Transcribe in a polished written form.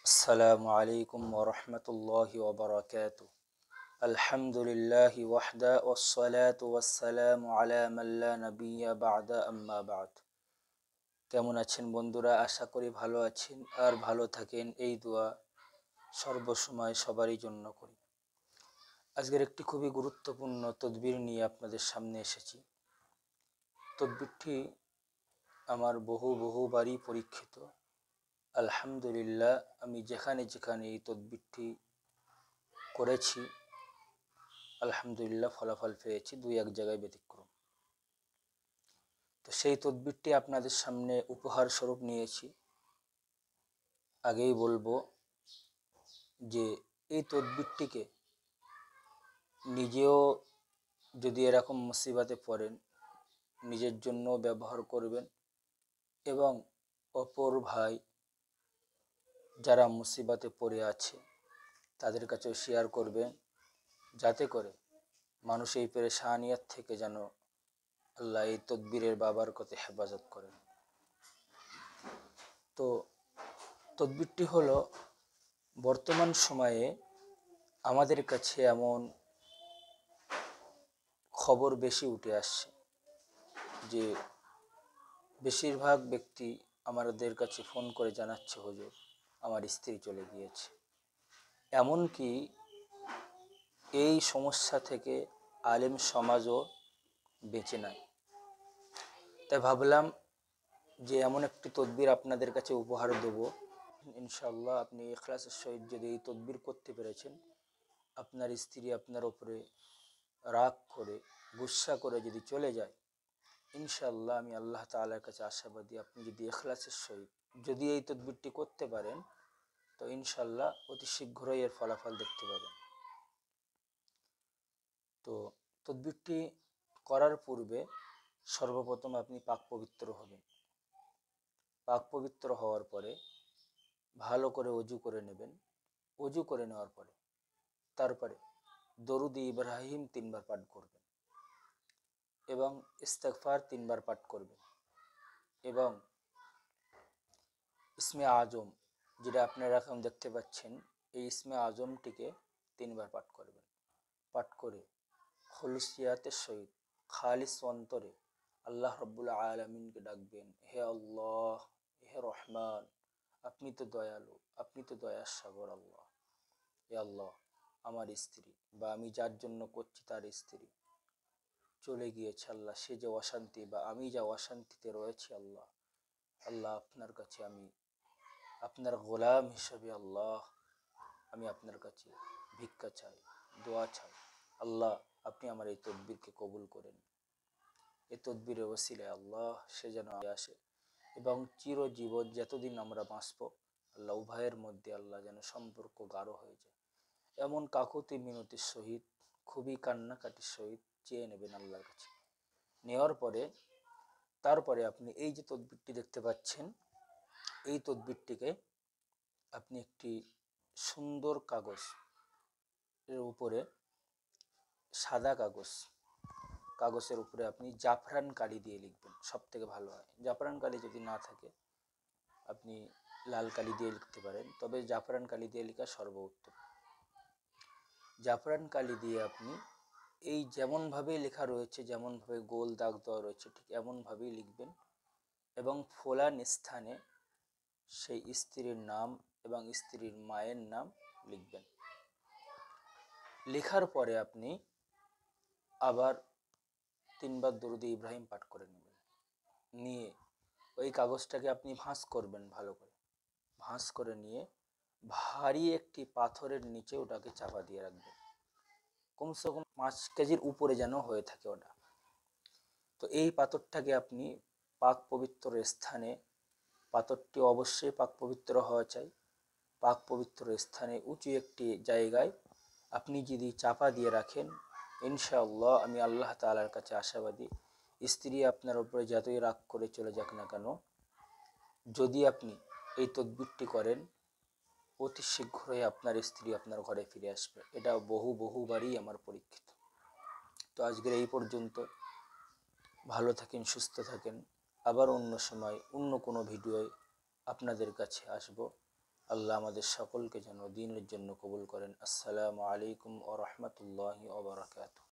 আসসালামু আলাইকুম ওয়া রাহমাতুল্লাহি ওয়া বারাকাতুহু। আলহামদুলিল্লাহি ওয়াহদা ওয়াসসালাতু ওয়াসসালামু আলা মান লা নাবিয়্যা বা'দা আম্মা বা'দ। কেমন আছেন বন্ধুরা? আশা করি ভালো আছেন আর ভালো থাকেন, এই দোয়া সর্বসময় সবারই জন্য করি। আজকের একটি খুবই গুরুত্বপূর্ণ তদবির নিয়ে আপনাদের সামনে এসেছি। তদবিরটি আমার বহুবারই পরীক্ষিত। আলহামদুলিল্লাহ, আমি যেখানে যেখানে এই তদবিরটি করেছি আলহামদুলিল্লাহ ফলাফল পেয়েছি, দুই এক জায়গায় ব্যতিক্রম। তো সেই তদবিরটি আপনাদের সামনে উপহার স্বরূপ নিয়েছি। আগেই বলবো যে এই তদবিরটিকে নিজেও যদি এরকম মুসিবতে পড়েন নিজের জন্য ব্যবহার করবেন এবং অপর ভাই যারা মুসিবতে পড়ে আছে তাদের কাছেও শেয়ার করবেন, যাতে করে মানুষ এই পেরেশানিয়াত থেকে যেন আল্লাহ এই তদবিরের বাবার কথা হেফাজত করেন। তো তদবিরটি হলো, বর্তমান সময়ে আমাদের কাছে এমন খবর বেশি উঠে আসছে যে বেশিরভাগ ব্যক্তি আমাদের কাছে ফোন করে জানাচ্ছে, হুজুর আমার স্ত্রী চলে গিয়েছে। এমনকি এই সমস্যা থেকে আলেম সমাজও বেঁচে নাই। তাই ভাবলাম যে এমন একটি তদবির আপনাদের কাছে উপহার দেব। ইনশাআল্লাহ আপনি ইখলাসের সহিত যদি এই তদবির করতে পেরেছেন, আপনার স্ত্রী আপনার ওপরে রাগ করে গুসা করে যদি চলে যায়, ইনশাআল্লাহ আমি আল্লাহ তাআলার কাছে আশাবাদী, আপনি যদি ইখলাসের সহিত যদি এই তদবিরটি করতে পারেন তো ইনশাআল্লাহ অতি শীঘ্রই এর ফলাফল দেখতে পাবেন। তো তদবিরটি করার পূর্বে সর্বপ্রথম আপনি পাক পবিত্র হবেন। পাক পবিত্র হওয়ার পরে ভালো করে অজু করে নেবেন। অজু করে নেওয়ার পরে তারপরে দরুদ-ই ইব্রাহিম 3 বার পাঠ করবেন এবং ইস্তেগফার 3 বার পাঠ করবেন এবং ইসমে আজম, যেটা আপনারা এখন দেখতে পাচ্ছেন, এই ইসমে আজমটিকে 3 বার পাঠ করবেন। পাঠ করে খুলুসিয়াতের সহিত খালিস অন্তরে আল্লাহ রব্বুল আলামিনকে ডাকবেন, হে আল্লাহ, হে রহমান, আপনি তো দয়ালু, আপনি তো দয়ার সাগর আল্লাহ। হে আল্লাহ, আমার স্ত্রী বা আমি যার জন্য করছি তার স্ত্রী চলে গিয়েছে আল্লাহ, সে যে অশান্তি বা আমি যা অশান্তিতে রয়েছি আল্লাহ, আল্লাহ আপনার কাছে আমি আপনার গোলাম হিসেবে আল্লাহ আমি আপনার কাছে ভিক্ষা চাই, দোয়া চাই। আল্লাহ আপনি আমার এই তদবিরকে কবুল করেন। এই তদবিরের ওসিলায় আল্লাহ সে যেন আসে এবং চিরজীবন যতদিন আমরা বাঁচব আল্লাহ উভয়ের মধ্যে আল্লাহ যেন সম্পর্ক গাঢ় হয়ে যায়। এমন কাকুতি মিনতির সহিত খুবই কান্নাকাটির সহিত চেয়ে নেবেন আল্লাহর কাছে। নেওয়ার পরে তারপরে আপনি এই যে তদবিরটি দেখতে পাচ্ছেন, এই তদবিরটিকে আপনি একটি সুন্দর কাগজ এর উপরে, সাদা কাগজের উপরে আপনি জাফরান কালি দিয়ে লিখবেন, সব থেকে ভালো হয়। জাফরান কালি যদি না থাকে আপনি লাল কালি দিয়ে লিখতে পারেন, তবে জাফরান কালি দিয়ে লেখা সর্বোত্তম। জাফরান কালি দিয়ে আপনি এই যেমনভাবে লেখা রয়েছে, যেমনভাবে গোল দাগ দেওয়া রয়েছে ঠিক এমনভাবেই লিখবেন এবং ফোলান স্থানে সেই স্ত্রীর নাম এবং স্ত্রীর মায়ের নাম লিখবেন। লেখার পরে আপনি আবার 3 বার দরুদ ইব্রাহিম পাঠ করে নেবেন। নিয়ে ওই কাগজটাকে আপনি ভাঁজ করবেন, ভালো করে ভাঁজ করে নিয়ে ভারী একটি পাথরের নিচে ওটাকে চাপা দিয়ে রাখবেন। কমসে কম 5 কেজির উপরে যেন হয়ে থাকে ওটা। তো এই পাথরটাকে আপনি পাক পবিত্র স্থানে, পাথরটি অবশ্যই পাক পবিত্র হওয়া চাই, পাক পবিত্র স্থানে উঁচু একটি জায়গায় আপনি যদি চাপা দিয়ে রাখেন, ইনশাআল্লাহ আমি আল্লাহ তাআলার কাছে আশাবাদী, স্ত্রী আপনার উপরে যতই রাগ করে চলে যাক না কেন, যদি আপনি এই তদবিরটি করেন অতি শীঘ্রই আপনার স্ত্রী আপনার ঘরে ফিরে আসবে। এটা বহুবারই আমার পরীক্ষিত। তো আজকের এই পর্যন্ত। ভালো থাকেন, সুস্থ থাকেন। আবার অন্য সময় অন্য কোনো ভিডিওয় আপনাদের কাছে আসব। আল্লাহ আমাদের সকলকে যেন দ্বীনের জন্য কবুল করেন। আসসালামু আলাইকুম ওয়া রাহমাতুল্লাহি ওয়া বারাকাতুহু।